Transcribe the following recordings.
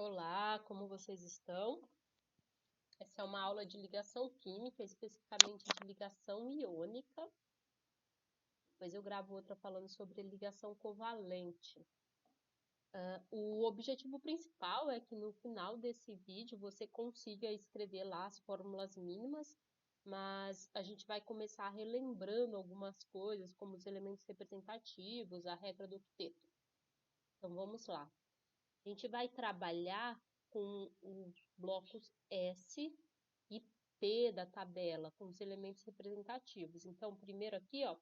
Olá, como vocês estão? Essa é uma aula de ligação química, especificamente de ligação iônica. Depois eu gravo outra falando sobre ligação covalente. O objetivo principal é que no final desse vídeo você consiga escrever lá as fórmulas mínimas, mas a gente vai começar relembrando algumas coisas, como os elementos representativos, a regra do octeto. Então vamos lá. A gente vai trabalhar com os blocos S e P da tabela, com os elementos representativos. Então, primeiro aqui, ó,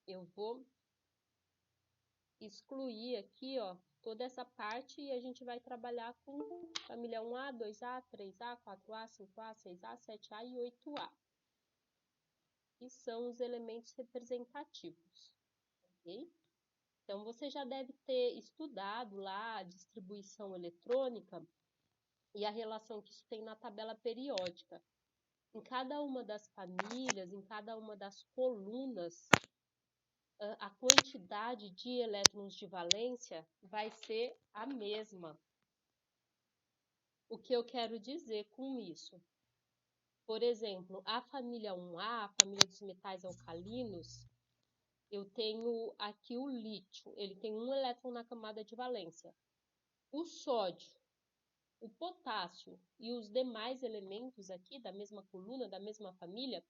eu vou excluir aqui, ó, toda essa parte e a gente vai trabalhar com família 1A, 2A, 3A, 4A, 5A, 6A, 7A e 8A, que são os elementos representativos, ok? Então, você já deve ter estudado lá a distribuição eletrônica e a relação que isso tem na tabela periódica. Em cada uma das famílias, em cada uma das colunas, a quantidade de elétrons de valência vai ser a mesma. O que eu quero dizer com isso? Por exemplo, a família 1A, a família dos metais alcalinos, eu tenho aqui o lítio, ele tem um elétron na camada de valência. O sódio, o potássio e os demais elementos aqui da mesma coluna, da mesma família,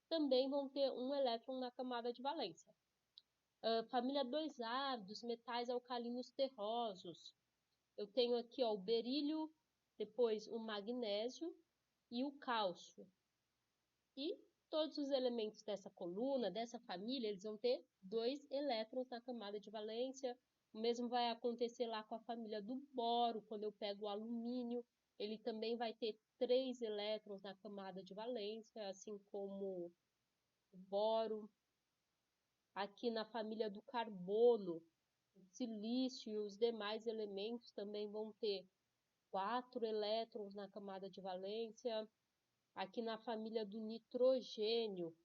também vão ter um elétron na camada de valência. Família 2A, dos metais alcalinos terrosos. Eu tenho aqui ó, o berílio, depois o magnésio e o cálcio. E todos os elementos dessa coluna, dessa família, eles vão ter 2 elétrons na camada de valência. O mesmo vai acontecer lá com a família do boro, quando eu pego o alumínio, ele também vai ter 3 elétrons na camada de valência, assim como o boro. Aqui na família do carbono, o silício e os demais elementos também vão ter 4 elétrons na camada de valência. Aqui na família do nitrogênio,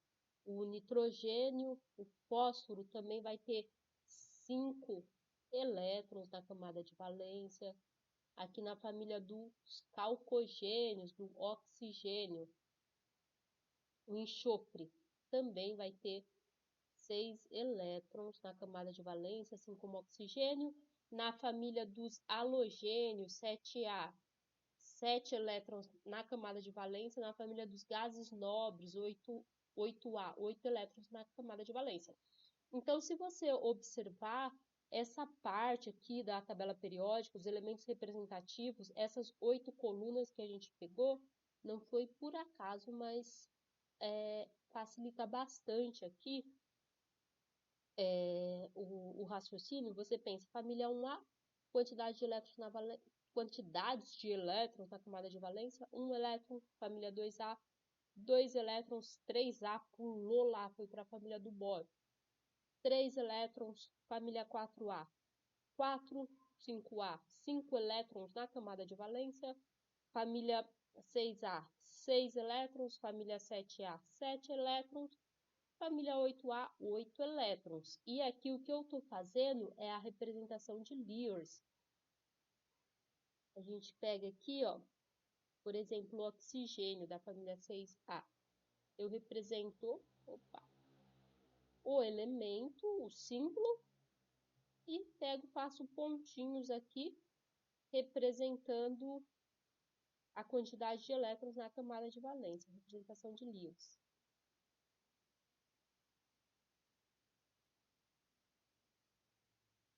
o fósforo também vai ter 5 elétrons na camada de valência. Aqui na família dos calcogênios, do oxigênio, o enxofre também vai ter 6 elétrons na camada de valência, assim como oxigênio. Na família dos halogênios, 7A, 7 elétrons na camada de valência. Na família dos gases nobres, 8A, 8 elétrons na camada de valência. Então, se você observar essa parte aqui da tabela periódica, os elementos representativos, essas 8 colunas que a gente pegou, não foi por acaso, mas facilita bastante aqui o raciocínio. Você pensa, família 1A, quantidades de elétrons na camada de valência, 1 elétron, família 2A, 2 elétrons, 3A pulou lá, foi para a família do boro. 3 elétrons, família 4A, 4, 5A, 5 elétrons na camada de valência, família 6A, 6 elétrons, família 7A, 7 elétrons, família 8A, 8 elétrons. E aqui o que eu estou fazendo é a representação de Lewis. A gente pega aqui, ó, por exemplo, o oxigênio da família 6A. Eu represento, o elemento, o símbolo, e faço pontinhos aqui, representando a quantidade de elétrons na camada de valência, representação de Lewis.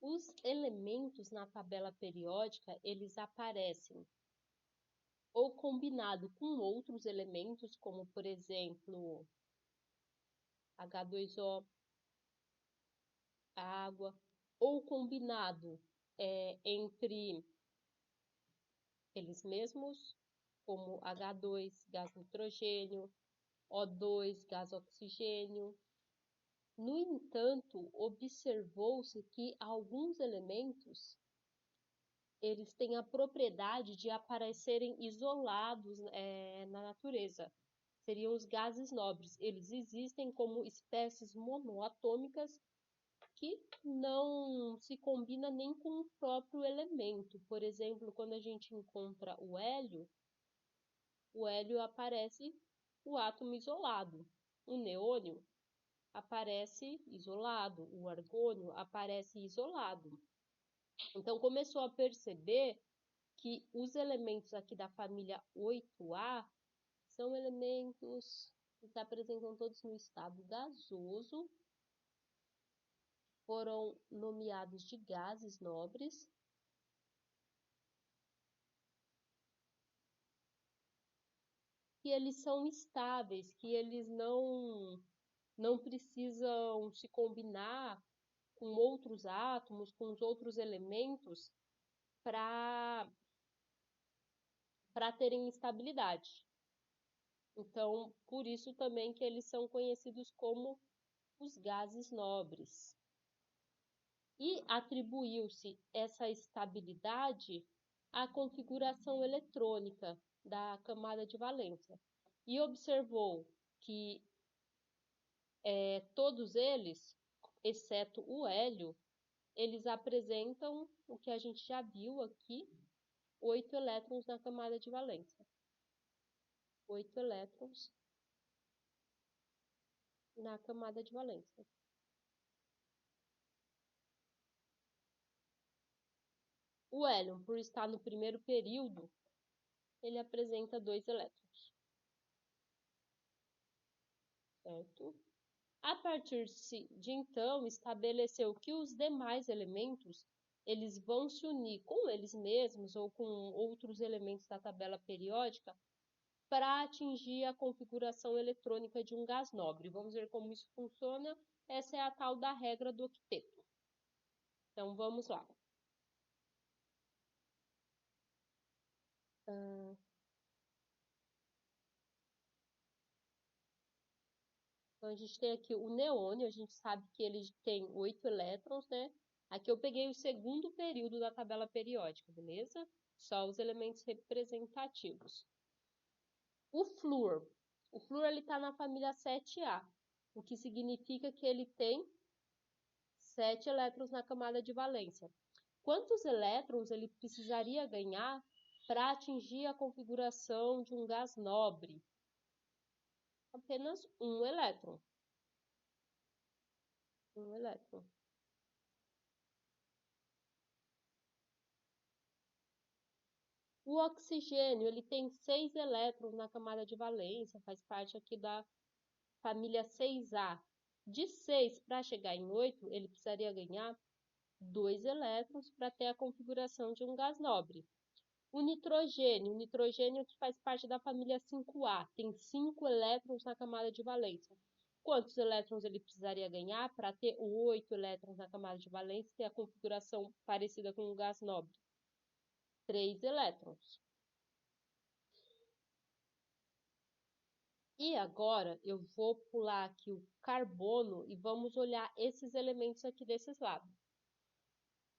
Os elementos na tabela periódica, eles aparecem ou combinado com outros elementos, como, por exemplo, H2O, a água, ou combinado entre eles mesmos, como H2, gás nitrogênio, O2, gás oxigênio. No entanto, observou-se que alguns elementos eles têm a propriedade de aparecerem isolados na natureza. Seriam os gases nobres. Eles existem como espécies monoatômicas que não se combina nem com o próprio elemento. Por exemplo, quando a gente encontra o hélio aparece o átomo isolado. O neônio aparece isolado, o argônio aparece isolado. Então, começou a perceber que os elementos aqui da família 8A são elementos que se apresentam todos no estado gasoso, foram nomeados de gases nobres, que eles são estáveis, que eles não precisam se combinar com outros átomos, com os outros elementos, para terem estabilidade. Então, por isso também que eles são conhecidos como os gases nobres. E atribuiu-se essa estabilidade à configuração eletrônica da camada de valência. E observou que todos eles, exceto o hélio, eles apresentam o que a gente já viu aqui, 8 elétrons na camada de valência. 8 elétrons na camada de valência. O hélio, por estar no primeiro período, ele apresenta 2 elétrons. Certo? A partir de então, estabeleceu que os demais elementos eles vão se unir com eles mesmos ou com outros elementos da tabela periódica para atingir a configuração eletrônica de um gás nobre. Vamos ver como isso funciona. Essa é a tal da regra do octeto. Então, vamos lá. Então, a gente tem aqui o neônio, a gente sabe que ele tem 8 elétrons, né? Aqui eu peguei o segundo período da tabela periódica, beleza? Só os elementos representativos. O flúor ele está na família 7A, o que significa que ele tem 7 elétrons na camada de valência. Quantos elétrons ele precisaria ganhar para atingir a configuração de um gás nobre? Apenas um elétron. Um elétron. O oxigênio, ele tem 6 elétrons na camada de valência, faz parte aqui da família 6A. De 6 para chegar em 8, ele precisaria ganhar 2 elétrons para ter a configuração de um gás nobre. O nitrogênio que faz parte da família 5A, tem 5 elétrons na camada de valência. Quantos elétrons ele precisaria ganhar para ter 8 elétrons na camada de valência e ter a configuração parecida com um gás nobre? 3 elétrons. E agora eu vou pular aqui o carbono e vamos olhar esses elementos aqui desses lados.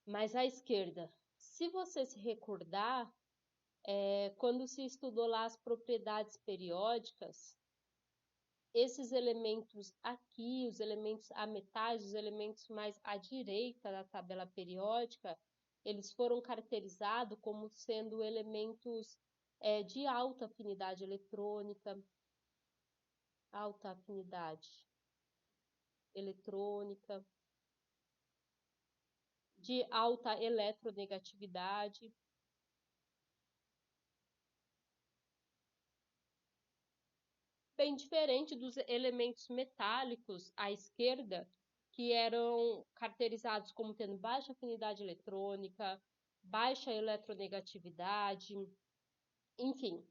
Mas à esquerda, se você se recordar, quando se estudou lá as propriedades periódicas, esses elementos aqui, os elementos ametais, os elementos mais à direita da tabela periódica, eles foram caracterizados como sendo elementos de alta afinidade eletrônica, de alta eletronegatividade. Bem diferente dos elementos metálicos à esquerda, que eram caracterizados como tendo baixa afinidade eletrônica, baixa eletronegatividade, enfim.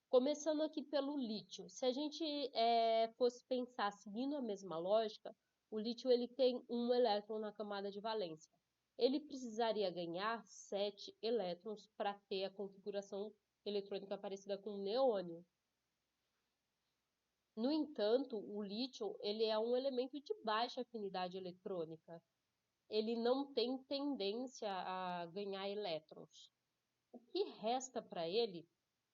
Começando aqui pelo lítio. Se a gente fosse pensar seguindo a mesma lógica, o lítio ele tem 1 elétron na camada de valência. Ele precisaria ganhar 7 elétrons para ter a configuração eletrônica parecida com o neônio. No entanto, o lítio ele é um elemento de baixa afinidade eletrônica. Ele não tem tendência a ganhar elétrons. O que resta para ele,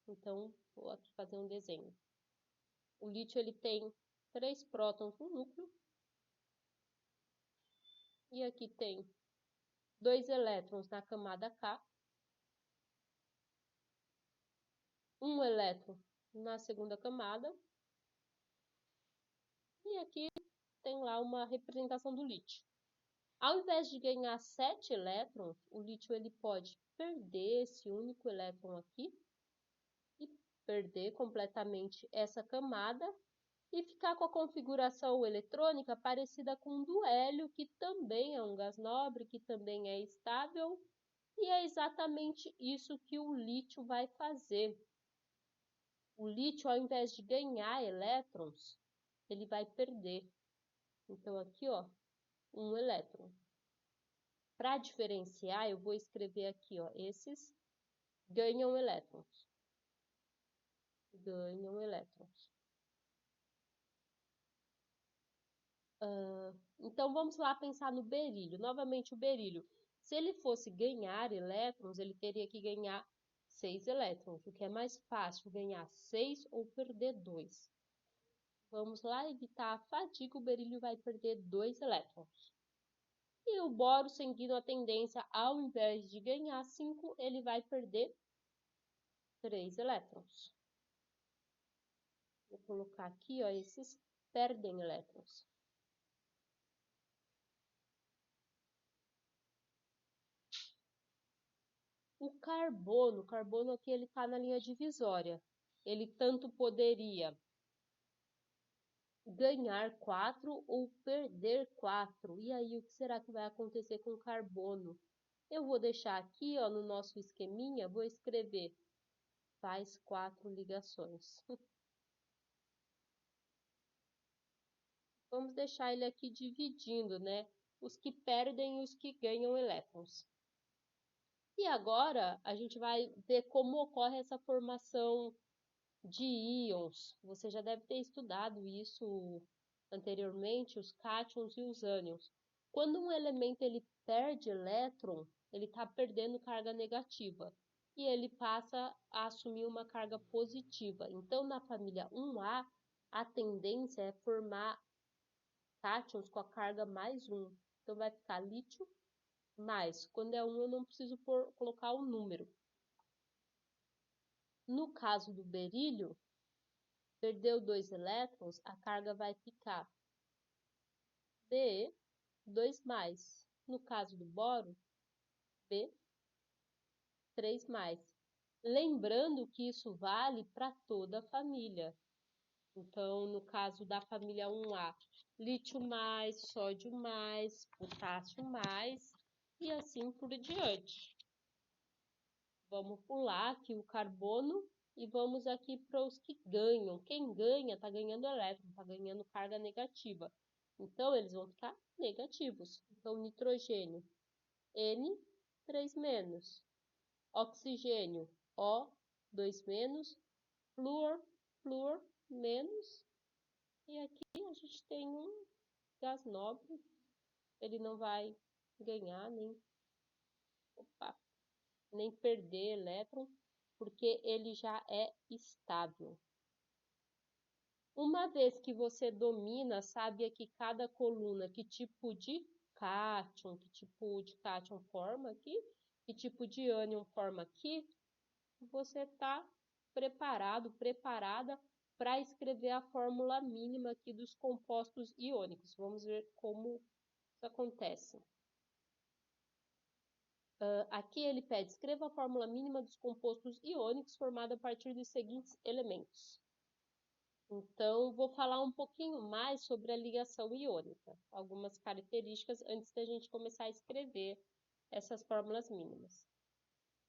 então, vou aqui fazer um desenho. O lítio ele tem 3 prótons no núcleo E aqui tem 2 elétrons na camada K, 1 elétron na segunda camada, e aqui tem lá uma representação do lítio. Ao invés de ganhar 7 elétrons, o lítio ele pode perder esse único elétron aqui e perder completamente essa camada e ficar com a configuração eletrônica parecida com do hélio, que também é um gás nobre, que também é estável, e é exatamente isso que o lítio vai fazer. O lítio, ao invés de ganhar elétrons, ele vai perder. Então, aqui, ó, um elétron. Para diferenciar, eu vou escrever aqui, ó, esses ganham elétrons. Ganham elétrons. Então, vamos lá pensar no berílio. Novamente, o berílio. Se ele fosse ganhar elétrons, ele teria que ganhar 6 elétrons. O que é mais fácil, ganhar 6 ou perder 2? Vamos lá, evitar a fadiga, o berílio vai perder 2 elétrons. E o boro, seguindo a tendência, ao invés de ganhar 5, ele vai perder 3 elétrons. Vou colocar aqui, ó, esses perdem elétrons. O carbono aqui ele está na linha divisória. Ele tanto poderia ganhar 4 ou perder 4. E aí, o que será que vai acontecer com o carbono? Eu vou deixar aqui, ó, no nosso esqueminha, vou escrever faz 4 ligações. Vamos deixar ele aqui dividindo, né? Os que perdem e os que ganham elétrons. E agora, a gente vai ver como ocorre essa formação de íons. Você já deve ter estudado isso anteriormente, os cátions e os ânions. Quando um elemento ele perde elétron, ele está perdendo carga negativa. E ele passa a assumir uma carga positiva. Então, na família 1A, a tendência é formar cátions com a carga mais 1. Então, vai ficar lítio mais. Quando é 1, eu não preciso colocar o número. No caso do berílio, perdeu 2 elétrons, a carga vai ficar Be 2 mais. No caso do boro, B 3 mais. Lembrando que isso vale para toda a família. Então, no caso da família 1A, lítio mais, sódio mais, potássio mais, e assim por diante. Vamos pular aqui o carbono e vamos aqui para os que ganham. Quem ganha está ganhando elétron, está ganhando carga negativa. Então, eles vão ficar negativos. Então, nitrogênio, N, 3 menos. Oxigênio, O, 2 menos. Flúor, flúor, menos. E aqui a gente tem um gás nobre. Ele não vai ganhar nem perder elétron, porque ele já é estável. Uma vez que você domina, sabe aqui cada coluna, que tipo de cátion forma aqui, que tipo de ânion forma aqui, você está preparada para escrever a fórmula mínima aqui dos compostos iônicos. Vamos ver como isso acontece. Aqui ele pede, escreva a fórmula mínima dos compostos iônicos formada a partir dos seguintes elementos. Então, vou falar um pouquinho mais sobre a ligação iônica, algumas características antes da gente começar a escrever essas fórmulas mínimas.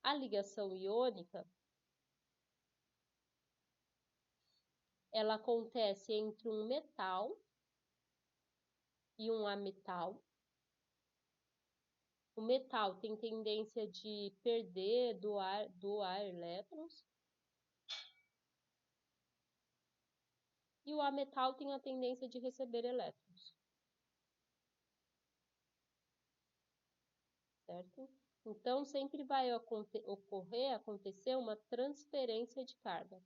A ligação iônica, ela acontece entre um metal e um ametal. O metal tem tendência de perder, doar elétrons. E o ametal tem a tendência de receber elétrons. Certo? Então, sempre vai acontecer uma transferência de carga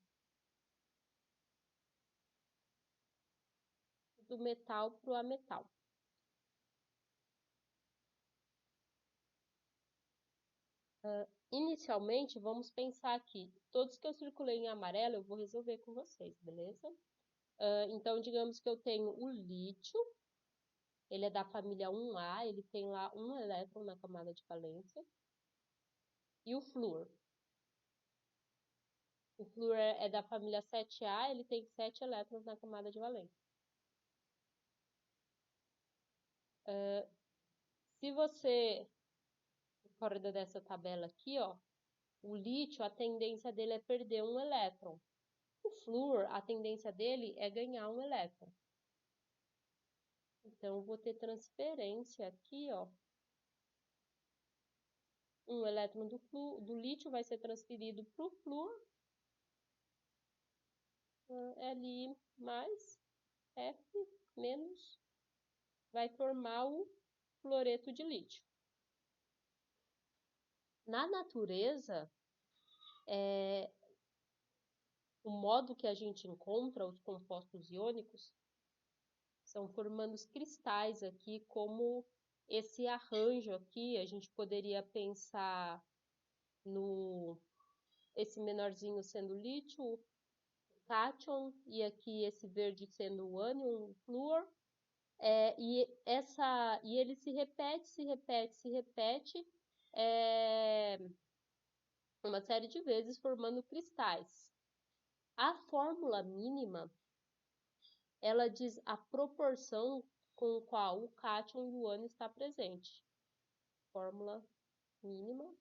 do metal para o ametal. Inicialmente, vamos pensar aqui. Todos que eu circulei em amarelo, eu vou resolver com vocês, beleza? Então, digamos que eu tenho o lítio. Ele é da família 1A, ele tem lá um elétron na camada de valência. E o flúor. O flúor é da família 7A, ele tem 7 elétrons na camada de valência. Se você recorda dessa tabela aqui, ó, o lítio, a tendência dele é perder um elétron. O flúor, a tendência dele é ganhar um elétron. Então, eu vou ter transferência aqui, ó. Um elétron do lítio vai ser transferido para o flúor. Li mais F menos vai formar o fluoreto de lítio. Na natureza, o modo que a gente encontra os compostos iônicos são formando os cristais aqui, como esse arranjo aqui, a gente poderia pensar no esse menorzinho sendo lítio, cátion, e aqui esse verde sendo o ânion, o flúor, e ele se repete, uma série de vezes formando cristais. A fórmula mínima, ela diz a proporção com qual o cátion e o ânion está presente. Fórmula mínima.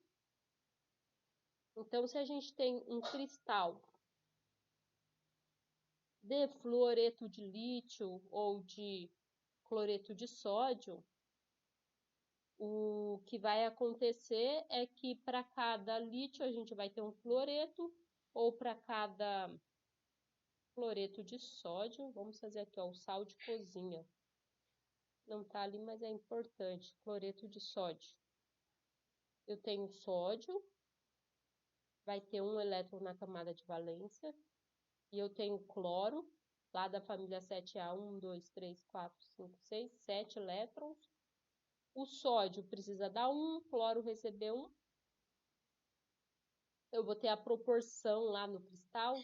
Então, se a gente tem um cristal de fluoreto de lítio ou de cloreto de sódio, o que vai acontecer é que para cada lítio a gente vai ter um fluoreto, ou para cada cloreto de sódio, vamos fazer aqui, ó, o sal de cozinha. Não está ali, mas é importante, cloreto de sódio. Eu tenho sódio, vai ter um elétron na camada de valência, e eu tenho cloro, lá da família 7A, 1, 2, 3, 4, 5, 6, 7 elétrons. O sódio precisa dar 1, cloro receber 1. Eu vou ter a proporção lá no cristal,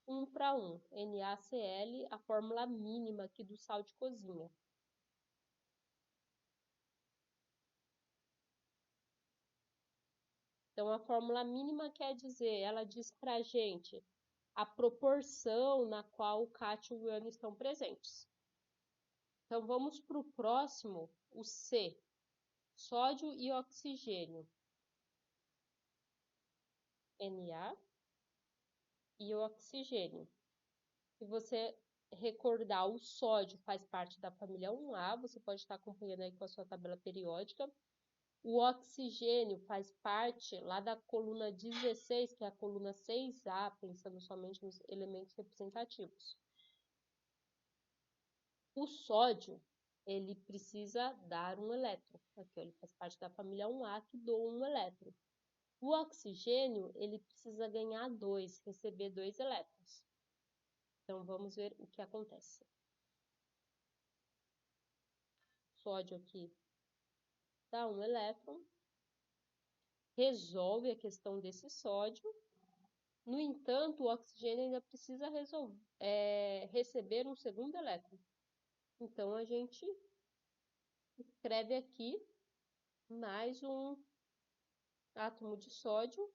1 para 1, NaCl, a fórmula mínima aqui do sal de cozinha. Então, a fórmula mínima quer dizer, ela diz para a gente a proporção na qual o cátion e o ânion estão presentes. Então, vamos para o próximo, o C, sódio e oxigênio. Na e o oxigênio. Se você recordar, o sódio faz parte da família 1A, você pode estar acompanhando aí com a sua tabela periódica. O oxigênio faz parte lá da coluna 16, que é a coluna 6A, pensando somente nos elementos representativos. O sódio, ele precisa dar um elétron. Aqui, ele faz parte da família 1A, que doa um elétron. O oxigênio, ele precisa ganhar 2, receber 2 elétrons. Então, vamos ver o que acontece. Sódio aqui dá um elétron, resolve a questão desse sódio. No entanto, o oxigênio ainda precisa receber um segundo elétron. Então, a gente escreve aqui mais um átomo de sódio,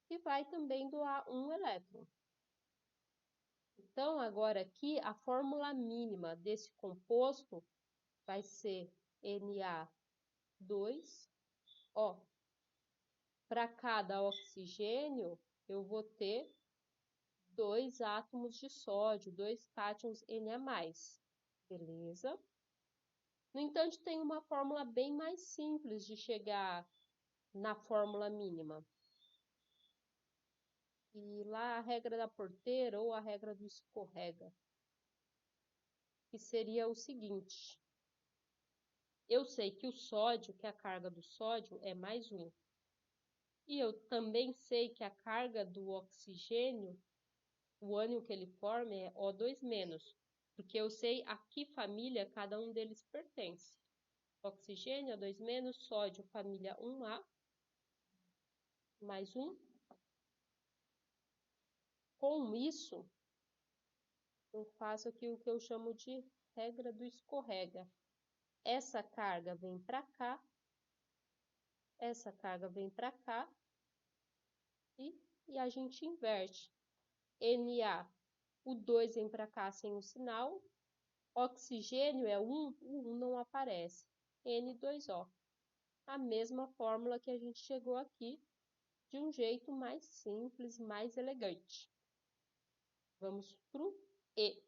que vai também doar um elétron. Então, agora aqui, a fórmula mínima desse composto vai ser Na2O. Para cada oxigênio, eu vou ter 2 átomos de sódio, 2 cátions Na+. Beleza? No entanto, tem uma fórmula bem mais simples de chegar na fórmula mínima. E lá a regra da porteira ou a regra do escorrega, que seria o seguinte. Eu sei que o sódio, que a carga do sódio é mais 1. E eu também sei que a carga do oxigênio, o ânion que ele forma é O2-, porque eu sei a que família cada um deles pertence. Oxigênio, O2-, sódio, família 1A, mais 1. Com isso, eu faço aqui o que eu chamo de regra do escorrega. Essa carga vem para cá, essa carga vem para cá, e a gente inverte. Na, o 2 vem para cá sem o sinal, oxigênio é 1, o 1 não aparece. N2O. A mesma fórmula que a gente chegou aqui, de um jeito mais simples, mais elegante. Vamos para o E.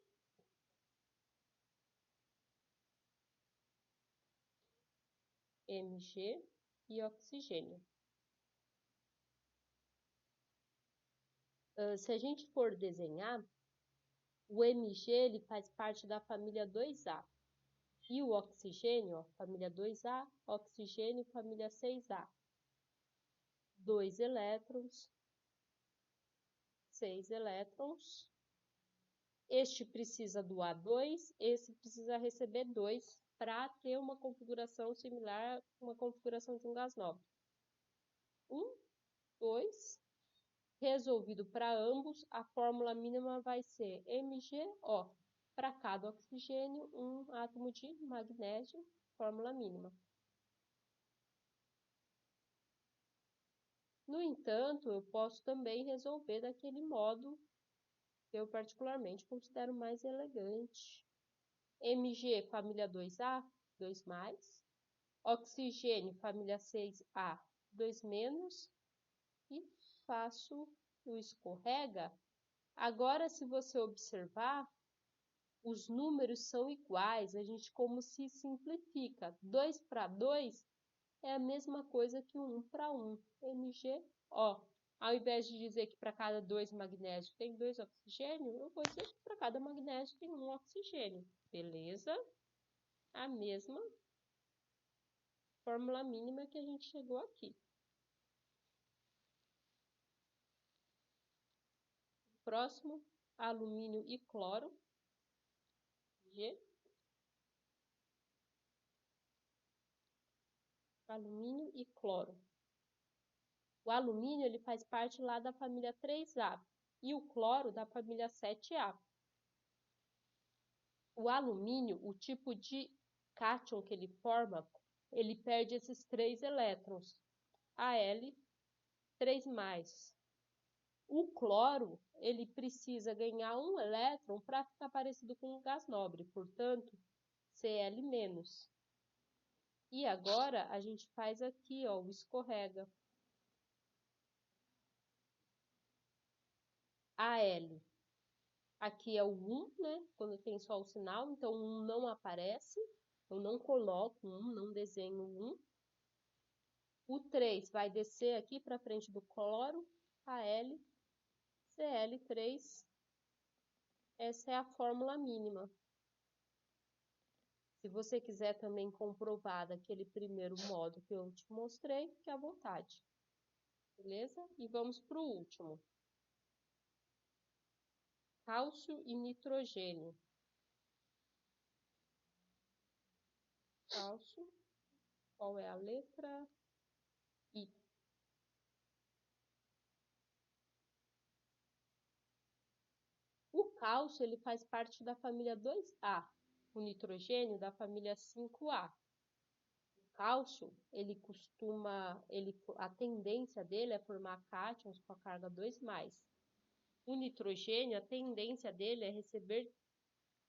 Mg e oxigênio. Se a gente for desenhar, o Mg ele faz parte da família 2A. E o oxigênio, ó, família 2A, oxigênio, família 6A. 2 elétrons, 6 elétrons. Este precisa do A2, esse precisa receber 2 para ter uma configuração similar a uma configuração de um gás nobre. 1, 2. Resolvido para ambos, a fórmula mínima vai ser MgO. Para cada oxigênio, um átomo de magnésio, fórmula mínima. No entanto, eu posso também resolver daquele modo que eu particularmente considero mais elegante. Mg, família 2A, 2+. Oxigênio, família 6A, 2-. E faço o escorrega. Agora, se você observar, os números são iguais, a gente como se simplifica. 2 para 2 é a mesma coisa que 1 para 1, MgO. Ao invés de dizer que para cada 2 magnésio tem 2 oxigênio, eu vou dizer que para cada magnésio tem 1 oxigênio. Beleza? A mesma fórmula mínima que a gente chegou aqui. Próximo, alumínio e cloro. G. Alumínio e cloro. O alumínio ele faz parte lá da família 3A e o cloro da família 7A. O alumínio, o tipo de cátion que ele forma, ele perde esses 3 elétrons, Al, 3+. O cloro, ele precisa ganhar um elétron para ficar parecido com um gás nobre, portanto, Cl-. E agora, a gente faz aqui, ó, o escorrega. Al. Aqui é o 1, né? Quando tem só o sinal, então o 1 não aparece. Eu não coloco 1, não desenho 1. O 3 vai descer aqui para frente do cloro, Al, Cl3. Essa é a fórmula mínima. Se você quiser também comprovar daquele primeiro modo que eu te mostrei, fique à vontade. Beleza? E vamos para o último. Cálcio e nitrogênio. Cálcio, qual é a letra? I. O cálcio ele faz parte da família 2A, o nitrogênio da família 5A. O cálcio, a tendência dele é formar cátions com a carga 2+. O nitrogênio, a tendência dele é receber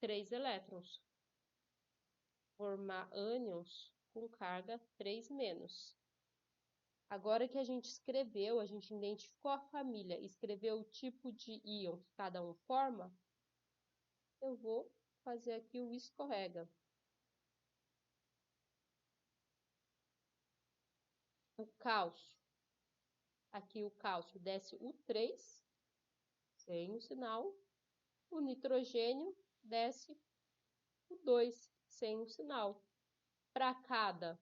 3 elétrons, formar ânions com carga 3-. Agora que a gente escreveu, a gente identificou a família, escreveu o tipo de íon que cada um forma, eu vou fazer aqui o escorrega. O cálcio, aqui o cálcio desce o 3, sem o sinal. O nitrogênio desce o 2, sem o sinal. Para cada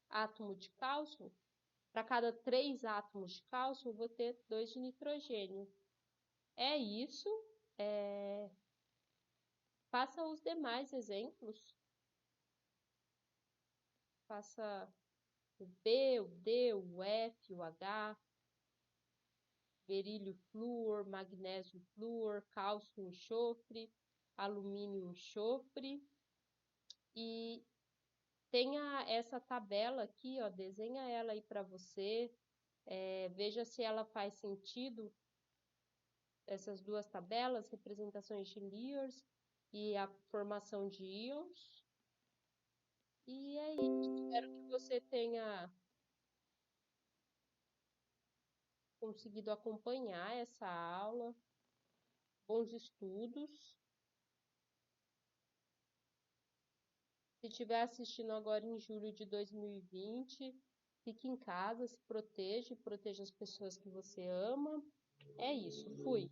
átomo de cálcio, para cada 3 átomos de cálcio, eu vou ter 2 de nitrogênio. É isso. Faça os demais exemplos. Faça o B, o D, o F, o H. berílio flúor, magnésio flúor, cálcio enxofre, alumínio enxofre. E tenha essa tabela aqui, ó, desenha ela aí para você, veja se ela faz sentido, essas duas tabelas, representações de Lewis e a formação de íons. E é isso, espero que você tenha conseguido acompanhar essa aula. Bons estudos. Se estiver assistindo agora em julho de 2020, fique em casa, se proteja, proteja as pessoas que você ama. É isso, fui!